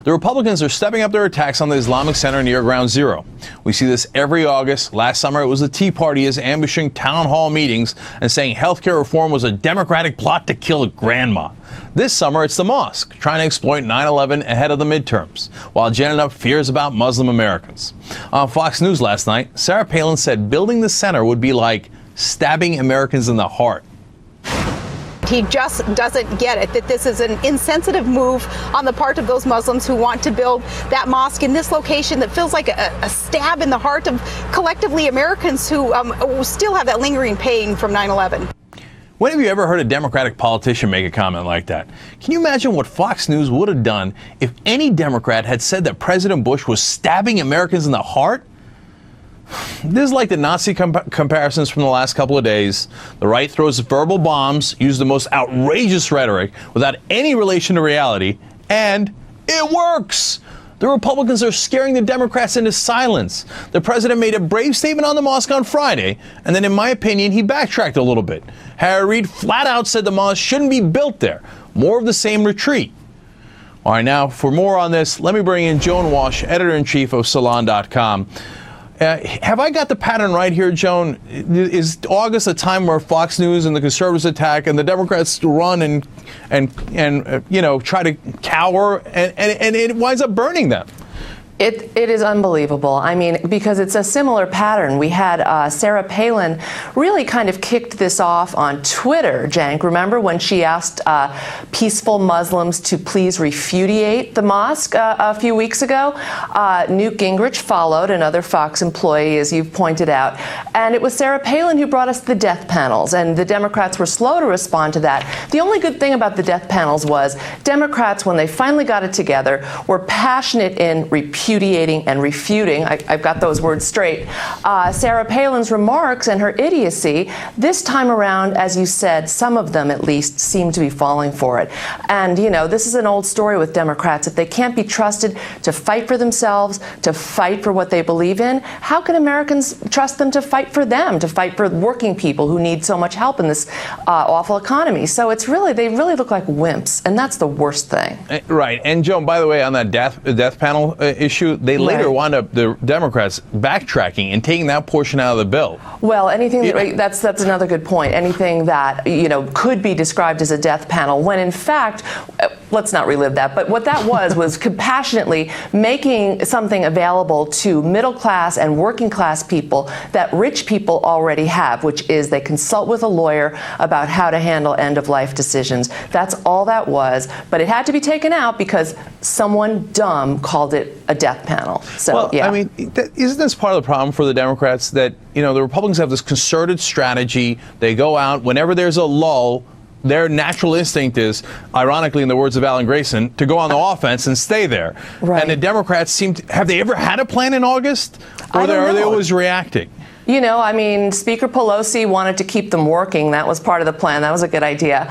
The Republicans are stepping up their attacks on the Islamic Center near Ground Zero. We see this every August. Last summer, it was the Tea Party is ambushing town hall meetings and saying health care reform was a Democratic plot to kill grandma. This summer, it's the Mosque, trying to exploit 9/11 ahead of the midterms, while ginning up fears about Muslim Americans. On Fox News last night, Sarah Palin said building the center would be like stabbing Americans in the heart. He just doesn't get it, that this is an insensitive move on the part of those Muslims who want to build that mosque in this location that feels like a stab in the heart of collectively Americans who still have that lingering pain from 9/11. When have you ever heard a Democratic politician make a comment like that? Can you imagine what Fox News would have done if any Democrat had said that President Bush was stabbing Americans in the heart? This is like the Nazi comparisons from the last couple of days. The right throws verbal bombs, uses the most outrageous rhetoric without any relation to reality, and it works. The Republicans are scaring the Democrats into silence. The president made a brave statement on the mosque on Friday, and then, in my opinion, he backtracked a little bit. Harry Reid flat out said the mosque shouldn't be built there. More of the same retreat. All right, now, for more on this, let me bring in Joan Walsh, editor-in-chief of Salon.com. Have I got the pattern right here, Joan? Is August a time where Fox News and the conservatives attack and the Democrats run and you know, try to cower and it winds up burning them? It is unbelievable. I mean, because it's a similar pattern. We had Sarah Palin really kind of kicked this off on Twitter, Cenk. Remember when she asked peaceful Muslims to please repudiate the mosque a few weeks ago? Newt Gingrich followed, another Fox employee, as you've pointed out. And it was Sarah Palin who brought us the death panels, and the Democrats were slow to respond to that. The only good thing about the death panels was Democrats, when they finally got it together, were passionate in repudiating and refuting, I've got those words straight, Sarah Palin's remarks and her idiocy. This time around, as you said, some of them at least seem to be falling for it. And, you know, this is an old story with Democrats. If they can't be trusted to fight for themselves, to fight for what they believe in, how can Americans trust them to fight for them, to fight for working people who need so much help in this awful economy? So it's really, they really look like wimps, and that's the worst thing. Right. And, Joan, by the way, on that death panel issue, they later wound up, the Democrats, backtracking and taking that portion out of the bill. Well, anything that's another good point. Anything that, you know, could be described as a death panel, when in fact, let's not relive that, but what that was compassionately making something available to middle class and working class people that rich people already have, which is they consult with a lawyer about how to handle end-of-life decisions. That's all that was, but it had to be taken out because someone dumb called it a death panel. So, well, yeah. I mean, isn't this part of the problem for the Democrats that, you know, the Republicans have this concerted strategy. They go out whenever there's a lull. Their natural instinct is, ironically, in the words of Alan Grayson, to go on the offense and stay there. Right. And the Democrats seem to, have they ever had a plan in August? Or are they always reacting? You know, I mean, Speaker Pelosi wanted to keep them working. That was part of the plan. That was a good idea.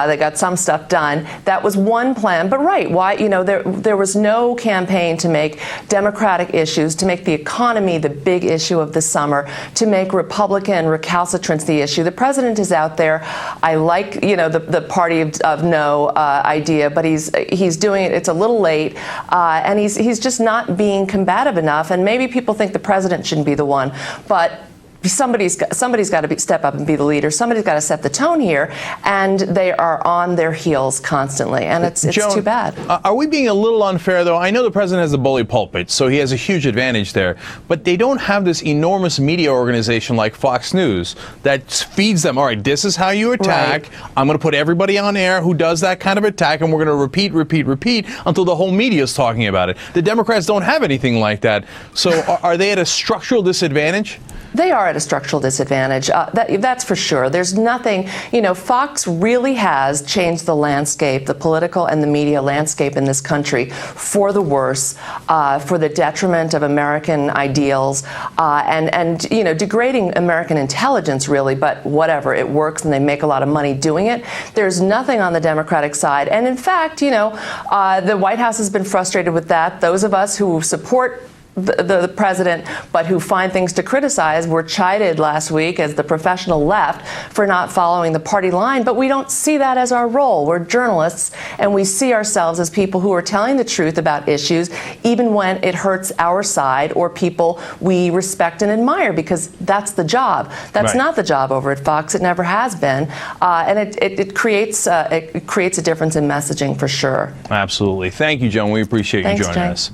They got some stuff done. That was one plan. But right, why? You know, there was no campaign to make Democratic issues, to make the economy the big issue of the summer, to make Republican recalcitrance the issue. The president is out there. I like, you know, the party of no idea, but he's doing it. It's a little late, and he's just not being combative enough. And maybe people think the president shouldn't be the one, but somebody's got to step up and be the leader. Somebody's got to set the tone here, and they are on their heels constantly, and it's Joan, too bad. Are we being a little unfair, though? I know the president has the bully pulpit, so he has a huge advantage there, but they don't have this enormous media organization like Fox News that feeds them, all right, this is how you attack. Right. I'm going to put everybody on air who does that kind of attack, and we're going to repeat until the whole media is talking about it. The Democrats don't have anything like that. So are they at a structural disadvantage? They are at a structural disadvantage. That's for sure. There's nothing, you know, Fox really has changed the landscape, the political and the media landscape in this country for the worse, for the detriment of American ideals, and you know, degrading American intelligence, really, but whatever, it works and they make a lot of money doing it. There's nothing on the Democratic side. And in fact, you know, the White House has been frustrated with that. Those of us who support the president, but who find things to criticize, were chided last week as the professional left for not following the party line. But we don't see that as our role. We're journalists, and we see ourselves as people who are telling the truth about issues, even when it hurts our side or people we respect and admire, because that's the job. That's not the job over at Fox. It never has been, and it creates a difference in messaging for sure. Absolutely. Thank you, Joan. We appreciate you joining us.